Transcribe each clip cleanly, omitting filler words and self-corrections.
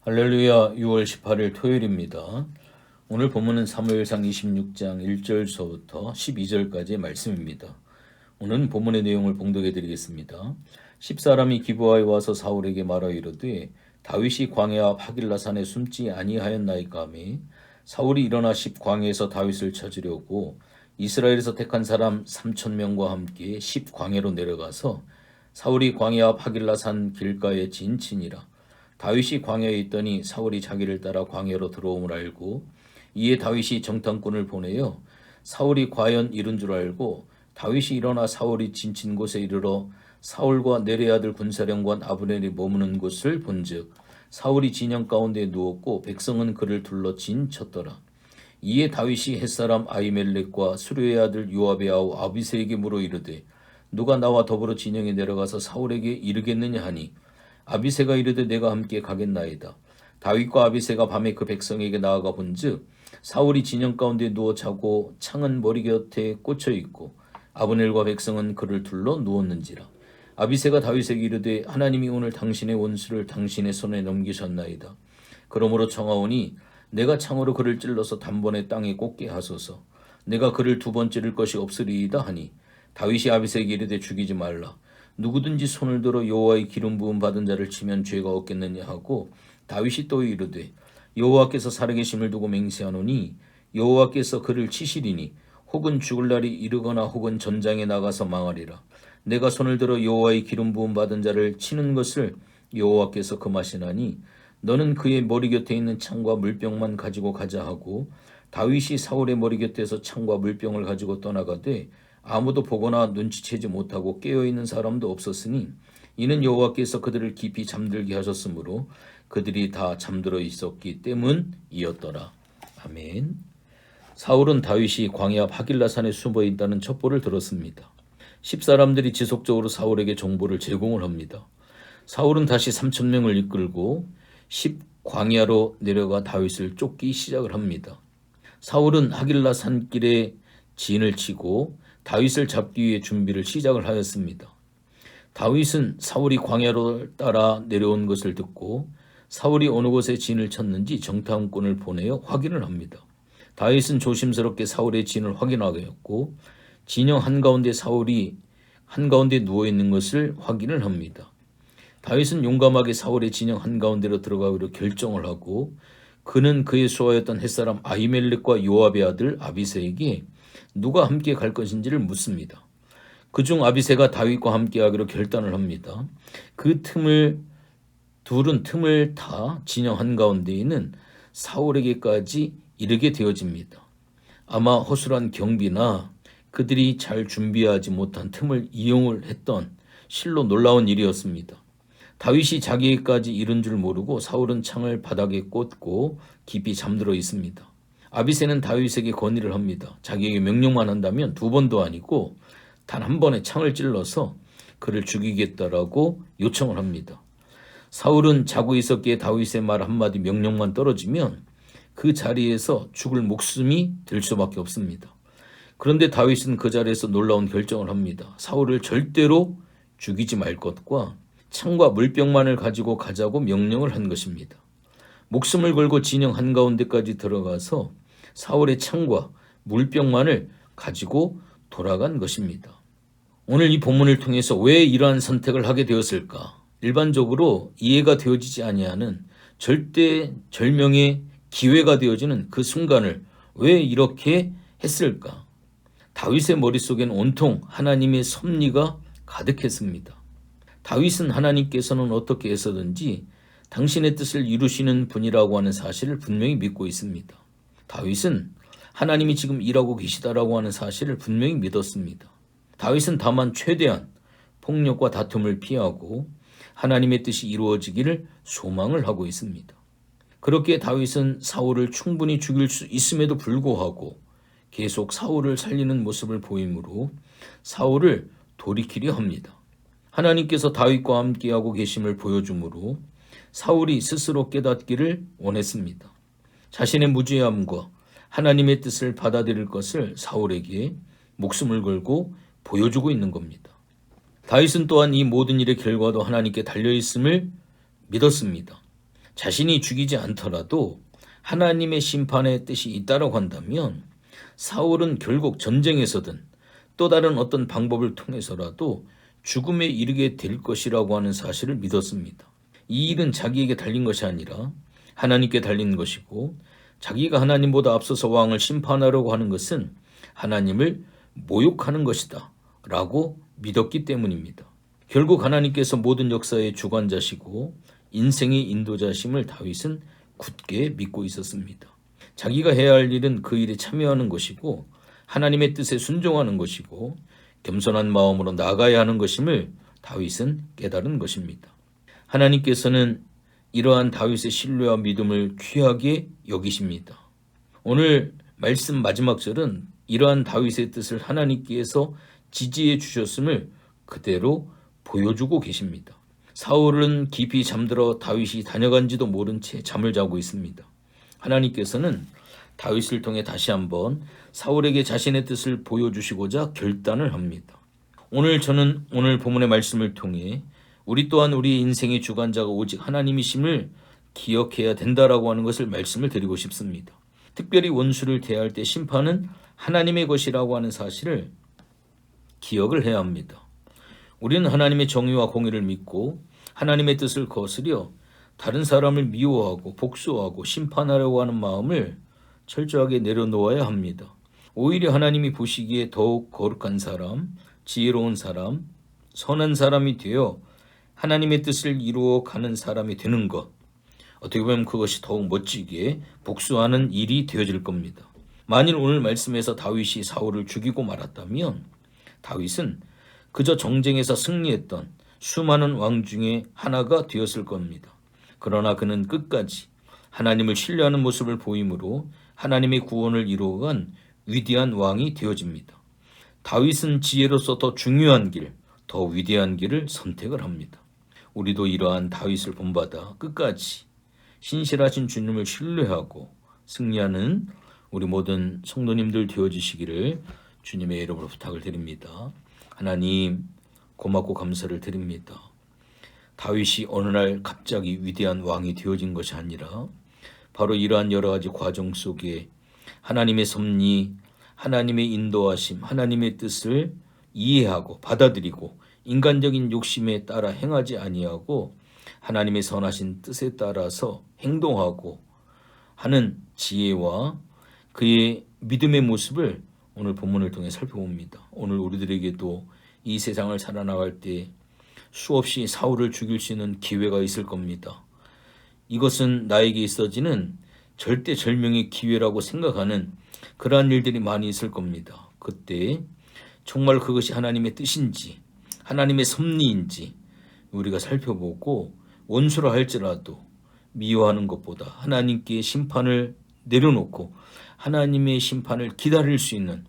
할렐루야. 6월 18일 토요일입니다. 오늘 본문은 사무엘상 26장 1절서부터 12절까지의 말씀입니다. 오늘은 본문의 내용을 봉독해 드리겠습니다. 10사람이 기브아에 와서 사울에게 말하여 이르되 다윗이 광야 앞 하길라산에 숨지 아니하였나이까 하매 사울이 일어나 10광야에서 다윗을 찾으려고 이스라엘에서 택한 사람 3,000명과 함께 10광야로 내려가서 사울이 광야 앞 하길라산 길가에 진친이라. 다윗이 광야에 있더니 사울이 자기를 따라 광야로 들어옴을 알고 이에 다윗이 정탐꾼을 보내어 사울이 과연 이른 줄 알고 다윗이 일어나 사울이 진친 곳에 이르러 사울과 내레 아들 군사령관 아브넬이 머무는 곳을 본즉 사울이 진영 가운데 누웠고 백성은 그를 둘러 진쳤더라. 이에 다윗이 햇사람 아히멜렉과 수르의 아들 요압의 아우 아비새에게 물어 이르되 누가 나와 더불어 진영에 내려가서 사울에게 이르겠느냐 하니 아비새가 이르되 내가 함께 가겠나이다. 다윗과 아비새가 밤에 그 백성에게 나아가 본즉 사울이 진영 가운데 누워 자고 창은 머리 곁에 꽂혀 있고 아브넬과 백성은 그를 둘러 누웠는지라. 아비새가 다윗에게 이르되 하나님이 오늘 당신의 원수를 당신의 손에 넘기셨나이다. 그러므로 청하오니 내가 창으로 그를 찔러서 단번에 땅에 꽂게 하소서. 내가 그를 두 번 찌를 것이 없으리이다 하니 다윗이 아비새에게 이르되 죽이지 말라. 누구든지 손을 들어 여호와의 기름 부음 받은 자를 치면 죄가 없겠느냐 하고 다윗이 또 이르되 여호와께서 살아계심을 두고 맹세하노니 여호와께서 그를 치시리니 혹은 죽을 날이 이르거나 혹은 전장에 나가서 망하리라. 내가 손을 들어 여호와의 기름 부음 받은 자를 치는 것을 여호와께서 금하시나니 너는 그의 머리 곁에 있는 창과 물병만 가지고 가자 하고 다윗이 사울의 머리 곁에서 창과 물병을 가지고 떠나가되 아무도 보거나 눈치채지 못하고 깨어있는 사람도 없었으니 이는 여호와께서 그들을 깊이 잠들게 하셨으므로 그들이 다 잠들어 있었기 때문이었더라. 아멘. 사울은 다윗이 광야 앞 하길라산에 숨어 있다는 첩보를 들었습니다. 10사람들이 지속적으로 사울에게 정보를 제공을 합니다. 사울은 다시 3,000명을 이끌고 10광야로 내려가 다윗을 쫓기 시작을 합니다. 사울은 하길라산 길에 진을 치고 다윗을 잡기 위해 준비를 시작을 하였습니다. 다윗은 사울이 광야로 따라 내려온 것을 듣고 사울이 어느 곳에 진을 쳤는지 정탐꾼을 보내어 확인을 합니다. 다윗은 조심스럽게 사울의 진을 확인하였고 진영 한가운데 사울이 한가운데 누워있는 것을 확인을 합니다. 다윗은 용감하게 사울의 진영 한가운데로 들어가기로 결정을 하고 그는 그의 수하였던 햇사람 아히멜렉과 요압의 아들 아비새에게 누가 함께 갈 것인지를 묻습니다. 그중 아비새가 다윗과 함께하기로 결단을 합니다. 둘은 틈을 타 진영 한가운데 있는 사울에게까지 이르게 되어집니다. 아마 허술한 경비나 그들이 잘 준비하지 못한 틈을 이용을 했던 실로 놀라운 일이었습니다. 다윗이 자기에게까지 이른 줄 모르고 사울은 창을 바닥에 꽂고 깊이 잠들어 있습니다. 아비새는 다윗에게 건의를 합니다. 자기에게 명령만 한다면 두 번도 아니고 단 한 번에 창을 찔러서 그를 죽이겠다라고 요청을 합니다. 사울은 자고 있었기에 다윗의 말 한마디 명령만 떨어지면 그 자리에서 죽을 목숨이 될 수밖에 없습니다. 그런데 다윗은 그 자리에서 놀라운 결정을 합니다. 사울을 절대로 죽이지 말 것과 창과 물병만을 가지고 가자고 명령을 한 것입니다. 목숨을 걸고 진영 한가운데까지 들어가서 사울의 창과 물병만을 가지고 돌아간 것입니다. 오늘 이 본문을 통해서 왜 이러한 선택을 하게 되었을까? 일반적으로 이해가 되어지지 아니하는 절대절명의 기회가 되어지는 그 순간을 왜 이렇게 했을까? 다윗의 머릿속엔 온통 하나님의 섭리가 가득했습니다. 다윗은 하나님께서는 어떻게 해서든지 당신의 뜻을 이루시는 분이라고 하는 사실을 분명히 믿고 있습니다. 다윗은 하나님이 지금 일하고 계시다라고 하는 사실을 분명히 믿었습니다. 다윗은 다만 최대한 폭력과 다툼을 피하고 하나님의 뜻이 이루어지기를 소망을 하고 있습니다. 그렇게 다윗은 사울을 충분히 죽일 수 있음에도 불구하고 계속 사울을 살리는 모습을 보이므로 사울을 돌이키려 합니다. 하나님께서 다윗과 함께하고 계심을 보여주므로 사울이 스스로 깨닫기를 원했습니다. 자신의 무죄함과 하나님의 뜻을 받아들일 것을 사울에게 목숨을 걸고 보여주고 있는 겁니다. 다윗은 또한 이 모든 일의 결과도 하나님께 달려있음을 믿었습니다. 자신이 죽이지 않더라도 하나님의 심판의 뜻이 있다라고 한다면 사울은 결국 전쟁에서든 또 다른 어떤 방법을 통해서라도 죽음에 이르게 될 것이라고 하는 사실을 믿었습니다. 이 일은 자기에게 달린 것이 아니라 하나님께 달린 것이고, 자기가 하나님보다 앞서서 왕을 심판하려고 하는 것은 하나님을 모욕하는 것이다 라고 믿었기 때문입니다. 결국 하나님께서 모든 역사의 주관자시고 인생의 인도자심을 다윗은 굳게 믿고 있었습니다. 자기가 해야 할 일은 그 일에 참여하는 것이고 하나님의 뜻에 순종하는 것이고 겸손한 마음으로 나아가야 하는 것임을 다윗은 깨달은 것입니다. 하나님께서는 이러한 다윗의 신뢰와 믿음을 귀하게 여기십니다. 오늘 말씀 마지막 절은 이러한 다윗의 뜻을 하나님께서 지지해 주셨음을 그대로 보여주고 계십니다. 사울은 깊이 잠들어 다윗이 다녀간지도 모른 채 잠을 자고 있습니다. 하나님께서는 다윗을 통해 다시 한번 사울에게 자신의 뜻을 보여주시고자 결단을 합니다. 저는 오늘 본문의 말씀을 통해 우리 또한 우리의 인생의 주관자가 오직 하나님이심을 기억해야 된다라고 하는 것을 말씀을 드리고 싶습니다. 특별히 원수를 대할 때 심판은 하나님의 것이라고 하는 사실을 기억을 해야 합니다. 우리는 하나님의 정의와 공의를 믿고 하나님의 뜻을 거스려 다른 사람을 미워하고 복수하고 심판하려고 하는 마음을 철저하게 내려놓아야 합니다. 오히려 하나님이 보시기에 더욱 거룩한 사람, 지혜로운 사람, 선한 사람이 되어 하나님의 뜻을 이루어 가는 사람이 되는 것, 어떻게 보면 그것이 더욱 멋지게 복수하는 일이 되어질 겁니다. 만일 오늘 말씀에서 다윗이 사울을 죽이고 말았다면 다윗은 그저 정쟁에서 승리했던 수많은 왕 중에 하나가 되었을 겁니다. 그러나 그는 끝까지 하나님을 신뢰하는 모습을 보이므로 하나님의 구원을 이루어간 위대한 왕이 되어집니다. 다윗은 지혜로서 더 중요한 길, 더 위대한 길을 선택을 합니다. 우리도 이러한 다윗을 본받아 끝까지 신실하신 주님을 신뢰하고 승리하는 우리 모든 성도님들 되어주시기를 주님의 이름으로 부탁을 드립니다. 하나님, 고맙고 감사를 드립니다. 다윗이 어느 날 갑자기 위대한 왕이 되어진 것이 아니라 바로 이러한 여러 가지 과정 속에 하나님의 섭리, 하나님의 인도하심, 하나님의 뜻을 이해하고 받아들이고 인간적인 욕심에 따라 행하지 아니하고 하나님의 선하신 뜻에 따라서 행동하고 하는 지혜와 그의 믿음의 모습을 오늘 본문을 통해 살펴봅니다. 오늘 우리들에게도 이 세상을 살아나갈 때 수없이 사울을 죽일 수 있는 기회가 있을 겁니다. 이것은 나에게 있어지는 절대절명의 기회라고 생각하는 그러한 일들이 많이 있을 겁니다. 그때 정말 그것이 하나님의 뜻인지 하나님의 섭리인지 우리가 살펴보고 원수라 할지라도 미워하는 것보다 하나님께 심판을 내려놓고 하나님의 심판을 기다릴 수 있는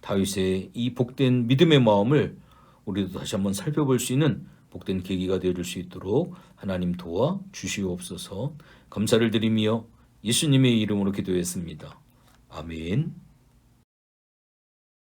다윗의 이 복된 믿음의 마음을 우리도 다시 한번 살펴볼 수 있는 복된 계기가 되어줄 수 있도록 하나님 도와 주시옵소서. 감사를 드리며 예수님의 이름으로 기도했습니다. 아멘.